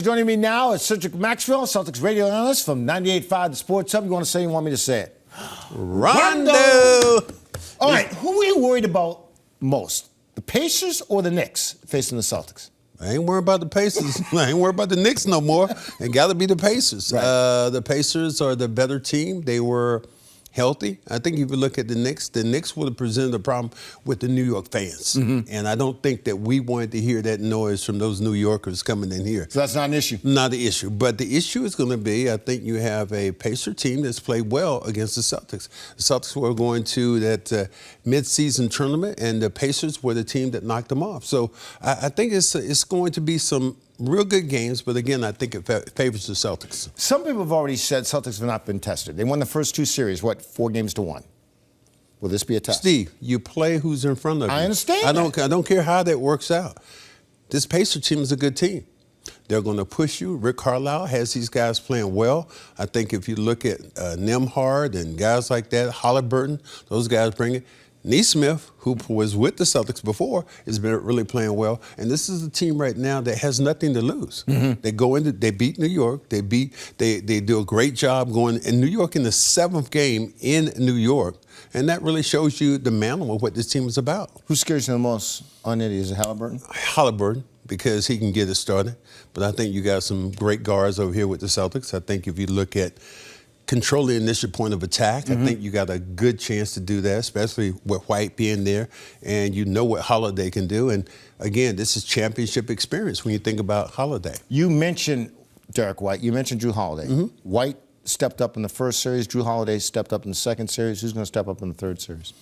Joining me now is Cedric Maxwell, Celtics radio analyst from 98.5 The Sports Hub. You want to say, you want me to say it? Rondo! All right, who are you worried about most? The Pacers or the Knicks facing the Celtics? I ain't worried about the Pacers. I ain't worried about the Knicks no more. It got to be the Pacers. Right. The Pacers are the better team. They were healthy. I think if you look at the Knicks would have presented a problem with the New York fans. Mm-hmm. And I don't think that we wanted to hear that noise from those New Yorkers coming in here. So that's not an issue? Not the issue. But the issue is going to be, I think you have a Pacer team that's played well against the Celtics. The Celtics were going to that mid-season tournament, and the Pacers were the team that knocked them off. So I think it's going to be some real good games, but again, I think it favors the Celtics. Some people have already said Celtics have not been tested. They won the first two series, 4-1? Will this be a test? Steve, you play who's in front of you. I understand I don't care how that works out. This Pacer team is a good team. They're going to push you. Rick Carlisle has these guys playing well. I think if you look at Nembhard and guys like that, Halliburton, those guys bring it. Nesmith, who was with the Celtics before, has been really playing well. And this is a team right now that has nothing to lose. Mm-hmm. They go into, they beat New York. They do a great job going in New York in the 7th game in New York. And that really shows you the mantle of what this team is about. Who scares you the most on it? Is it Halliburton? Halliburton, because he can get it started. But I think you got some great guards over here with the Celtics. I think if you look at control the initial point of attack. Mm-hmm. I think you got a good chance to do that, especially with White being there, and you know what Holiday can do. And again, this is championship experience when you think about Holiday. You mentioned Derek White. You mentioned Drew Holiday. Mm-hmm. White stepped up in the first series. Drew Holiday stepped up in the second series. Who's going to step up in the third series?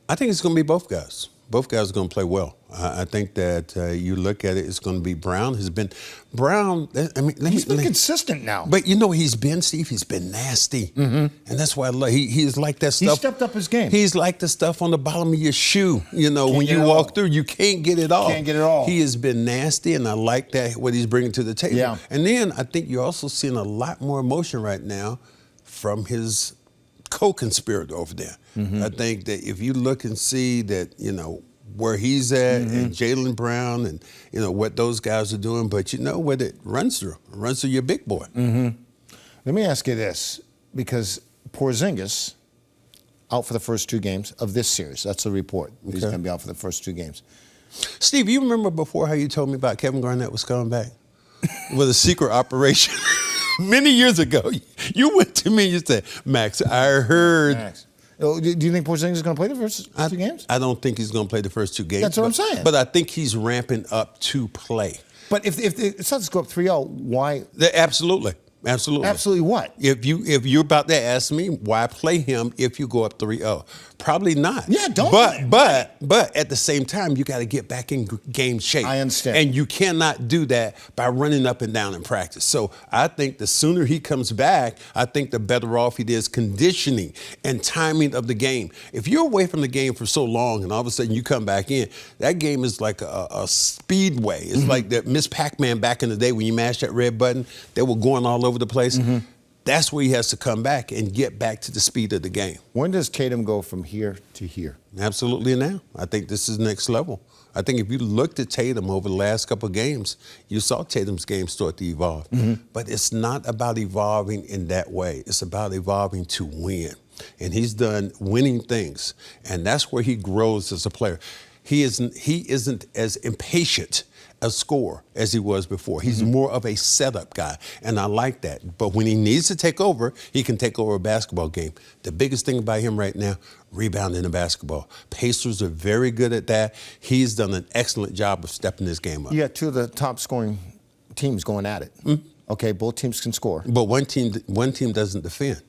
I think it's going to be both guys. Both guys are going to play well. I think that you look at it, it's going to be Brown. He's been consistent now. But you know, he's been, Steve, he's been nasty. Mm-hmm. And that's why I love, he's like that stuff. He stepped up his game. He's like the stuff on the bottom of your shoe. You know, when you walk through, you can't get it off. Can't get it all. He has been nasty, and I like that, what he's bringing to the table. Yeah. And then I think you're also seeing a lot more emotion right now from his co-conspirator over there. Mm-hmm. I think that if you look and see that, you know, where he's at, mm-hmm. and Jaylen Brown and, you know, what those guys are doing, but you know what it runs through. It runs through your big boy. Mm-hmm. Let me ask you this, because Porzingis out for the first 2 games of this series. That's the report. Okay. He's going to be out for the first 2 games. Steve, you remember before how you told me about Kevin Garnett was coming back with a secret operation? Many years ago, you went to me and you said, Max, I heard. Max. Do you think Porzingis is going to play the first 2 games? I don't think he's going to play the first 2 games. That's what I'm saying. But I think he's ramping up to play. But if the Celtics go up 3-0, why? Absolutely. Absolutely. Absolutely what? If you're about to ask me why play him if you go up 3-0, probably not. Yeah, don't. But at the same time, you got to get back in game shape. I understand. And you cannot do that by running up and down in practice. So I think the sooner he comes back, I think the better off he is conditioning and timing of the game. If you're away from the game for so long and all of a sudden you come back in, that game is like a speedway. It's mm-hmm. like that Miss Pac-Man back in the day when you mashed that red button, they were going all over the place. Mm-hmm. That's where he has to come back and get back to the speed of the game. When does Tatum go from here to here? Absolutely now. I think this is next level. I think if you looked at Tatum over the last couple of games, you saw Tatum's game start to evolve. Mm-hmm. But it's not about evolving in that way. It's about evolving to win. And he's done winning things. And that's where he grows as a player. He isn't as impatient a scorer as he was before. He's mm-hmm. more of a setup guy, and I like that. But when he needs to take over, he can take over a basketball game. The biggest thing about him right now, rebounding the basketball. Pacers are very good at that. He's done an excellent job of stepping this game up. You got 2 of the top scoring teams going at it. Mm-hmm. Okay, both teams can score. But one team doesn't defend.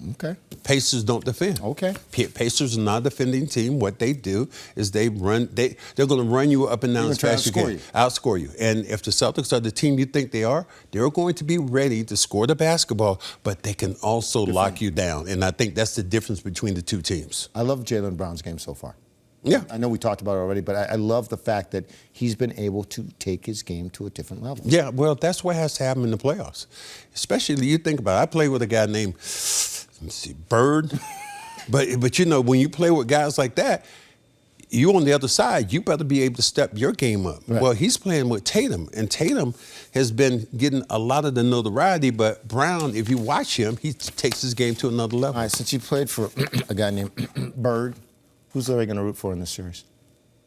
Okay. Pacers don't defend. Okay. Pacers are not a defending team. What they do is they're going to run you up and down as fast as you can. Outscore you. And if the Celtics are the team you think they are, they're going to be ready to score the basketball, but they can also lock you down. And I think that's the difference between the 2 teams. I love Jaylen Brown's game so far. Yeah. I know we talked about it already, but I love the fact that he's been able to take his game to a different level. Yeah, well, that's what has to happen in the playoffs. Especially, you think about it. I played with a guy named, let's see, Bird. but you know, when you play with guys like that, you on the other side, you better be able to step your game up. Right. Well, he's playing with Tatum, and Tatum has been getting a lot of the notoriety, but Brown, if you watch him, he takes his game to another level. All right, since you played for a guy named Bird, who's Larry going to root for in this series?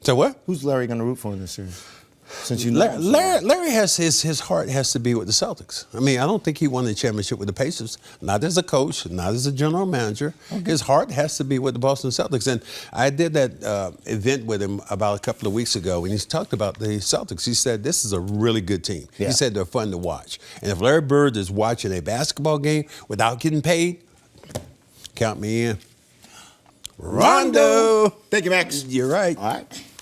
So what? Who's Larry going to root for in this series? Since you know him so Larry has his heart has to be with the Celtics. I mean, I don't think he won the championship with the Pacers. Not as a coach, not as a general manager. Okay. His heart has to be with the Boston Celtics. And I did that event with him about a couple of weeks ago, and he's talked about the Celtics. He said this is a really good team. Yeah. He said they're fun to watch. And if Larry Bird is watching a basketball game without getting paid, count me in. Rondo. Thank you, Max. You're right. All right.